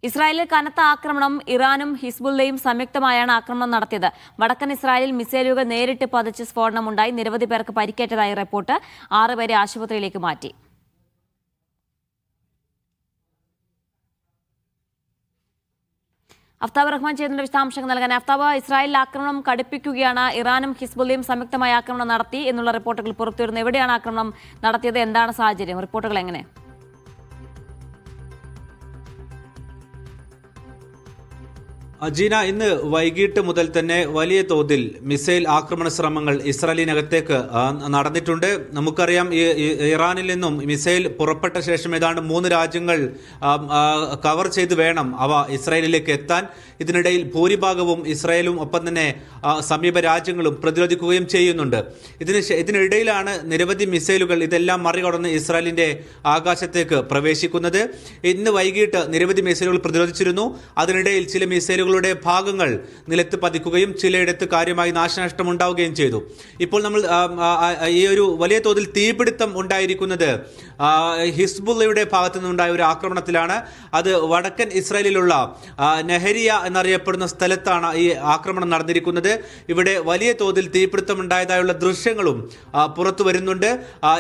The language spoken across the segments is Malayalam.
ഇസ്രായേലിൽ കനത്ത ആക്രമണം. ഇറാനും ഹിസ്ബുള്ളയും സംയുക്തമായാണ് ആക്രമണം നടത്തിയത്. വടക്കൻ ഇസ്രായേലിൽ മിസൈലുകൾ നേരിട്ട് പതിച്ച് സ്ഫോടനമുണ്ടായി. നിരവധി പേർക്ക് പരിക്കേറ്റതായി റിപ്പോർട്ട്. 6 പേരെ ആശുപത്രിയിലേക്ക് മാറ്റി. അഫ്താബ് റഹ്മാൻ ചെയ്യുന്ന വിശദാംശങ്ങൾ നൽകാൻ. അഫ്താബ്, ഇസ്രായേലിൽ ആക്രമണം കടുപ്പിക്കുകയാണ്. ഇറാനും ഹിസ്ബുള്ളയും സംയുക്തമായ ആക്രമണം നടത്തി എന്നുള്ള റിപ്പോർട്ടുകൾ പുറത്തുവരുന്നു. എവിടെയാണ് ആക്രമണം നടത്തിയത്? എന്താണ് സാഹചര്യം? റിപ്പോർട്ടുകൾ എങ്ങനെ? അജീന, ഇന്ന് വൈകിട്ട് മുതൽ തന്നെ വലിയ തോതിൽ മിസൈൽ ആക്രമണ ശ്രമങ്ങൾ ഇസ്രായേലിനകത്തേക്ക് നടന്നിട്ടുണ്ട്. നമുക്കറിയാം, ഇറാനിൽ നിന്നും മിസൈൽ പുറപ്പെട്ട ശേഷം ഏതാണ്ട് 3 രാജ്യങ്ങൾ കവർ ചെയ്ത് വേണം അവ ഇസ്രായേലിലേക്ക് എത്താൻ. ഇതിനിടയിൽ ഭൂരിഭാഗവും ഇസ്രായേലും ഒപ്പം തന്നെ സമീപ രാജ്യങ്ങളും പ്രതിരോധിക്കുകയും ചെയ്യുന്നുണ്ട്. ഇതിനിടയിലാണ് നിരവധി മിസൈലുകൾ ഇതെല്ലാം മറികടന്ന് ഇസ്രായേലിന്റെ ആകാശത്തേക്ക് പ്രവേശിക്കുന്നത്. ഇന്ന് വൈകിട്ട് നിരവധി മിസൈലുകൾ പ്രതിരോധിച്ചിരുന്നു. അതിനിടയിൽ ചില മിസൈലുകളുടെ ഭാഗങ്ങൾ നിലത്ത് പതിക്കുകയും ചിലയിടത്ത് കാര്യമായി നാശനഷ്ടം ഉണ്ടാവുകയും ചെയ്തു. ഇപ്പോൾ നമ്മൾ ഈ ഒരു വലിയ തോതിൽ തീപിടുത്തം ഉണ്ടായിരിക്കുന്നത് ഹിസ്ബുള്ളയുടെ ഭാഗത്തു നിന്നുണ്ടായ ഒരു ആക്രമണത്തിലാണ്. അത് വടക്കൻ ഇസ്രായേലിലുള്ള നെഹരിയ എന്നറിയപ്പെടുന്ന സ്ഥലത്താണ് ഈ ആക്രമണം നടന്നിരിക്കുന്നത്. ഇവിടെ വലിയ തോതിൽ തീപിടുത്തം ഉണ്ടായതായുള്ള ദൃശ്യങ്ങളും പുറത്തു വരുന്നുണ്ട്.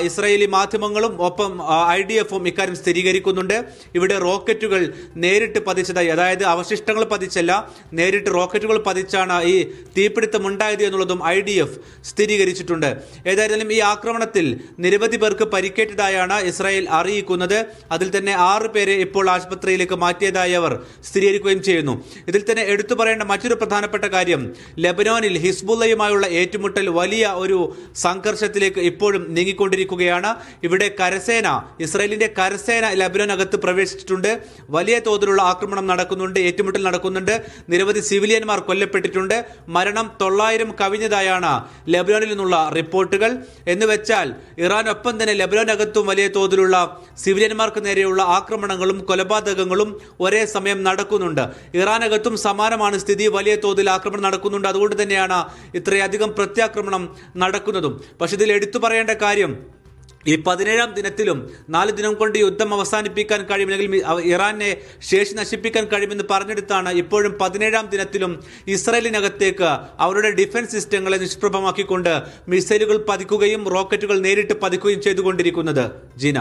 ഇസ്രായേലി മാധ്യമങ്ങളും ഒപ്പം IDF-ഉം ഇക്കാര്യം സ്ഥിരീകരിക്കുന്നുണ്ട്. ഇവിടെ റോക്കറ്റുകൾ നേരിട്ട് പതിച്ചതായി, അതായത് അവശിഷ്ടങ്ങൾ പതിച്ചല്ല, നേരിട്ട് റോക്കറ്റുകൾ പതിച്ചാണ് ഈ തീപിടുത്തം ഉണ്ടായത് എന്നുള്ളതും IDF സ്ഥിരീകരിച്ചിട്ടുണ്ട്. ഏതായാലും ഈ ആക്രമണത്തിൽ നിരവധി പേർക്ക് പരിക്കേറ്റതായാണ് ഇസ്രായേൽ അറിയിക്കുന്നത്. അതിൽ തന്നെ 6 പേരെ ഇപ്പോൾ ആശുപത്രിയിലേക്ക് മാറ്റിയതായി അവർ സ്ഥിരീകരിക്കുകയും ചെയ്യുന്നു. ഇതിൽ തന്നെ എടുത്തു പറയേണ്ട മറ്റൊരു പ്രധാനപ്പെട്ട കാര്യം, ലെബനോനിൽ ഹിസ്ബുള്ളയുമായുള്ള ഏറ്റുമുട്ടൽ വലിയ ഒരു സംഘർഷത്തിലേക്ക് ഇപ്പോഴും നീങ്ങിക്കൊണ്ടിരിക്കുകയാണ്. ഇവിടെ കരസേന, ഇസ്രായേലിന്റെ കരസേന ലെബനോനകത്ത് പ്രവേശിച്ചിട്ടുണ്ട്. വലിയ തോതിലുള്ള ആക്രമണം നടക്കുന്നുണ്ട്, ഏറ്റുമുട്ടൽ നടക്കുന്നുണ്ട്. നിരവധി സിവിലിയന്മാർ കൊല്ലപ്പെട്ടിട്ടുണ്ട്. മരണം 900 കവിഞ്ഞതായാണ് ലെബനോനിൽ നിന്നുള്ള റിപ്പോർട്ടുകൾ. എന്ന് വെച്ചാൽ ഇറാനൊപ്പം തന്നെ ലെബനോനകത്തും വലിയ തോതിലുള്ള സിവിലിയന്മാർക്ക് നേരെയുള്ള ആക്രമണങ്ങളും കൊലപാതകങ്ങളും ഒരേ സമയം നടക്കുന്നുണ്ട്. ഇറാനകത്തും സമാനമാണ് സ്ഥിതി. വലിയ തോതിൽ ആക്രമണം നടക്കുന്നുണ്ട്. അതുകൊണ്ട് തന്നെയാണ് ഇത്രയധികം പ്രത്യാക്രമണം നടക്കുന്നതും. പക്ഷെ ഇതിൽ എടുത്തു പറയേണ്ട കാര്യം, ഈ 17ാം ദിനത്തിലും 4 ദിനം കൊണ്ട് യുദ്ധം അവസാനിപ്പിക്കാൻ കഴിയുമെങ്കിൽ ഇറാനെ ശേഷി നശിപ്പിക്കാൻ കഴിയുമെന്ന് പറഞ്ഞെടുത്താണ് ഇപ്പോഴും 17ാം ദിനത്തിലും ഇസ്രായേലിനകത്തേക്ക് അവരുടെ ഡിഫൻസ് സിസ്റ്റങ്ങളെ നിഷ്പ്രഭമാക്കിക്കൊണ്ട് മിസൈലുകൾ പതിക്കുകയും റോക്കറ്റുകൾ നേരിട്ട് പതിക്കുകയും ചെയ്തുകൊണ്ടിരിക്കുന്നത്. ജീന.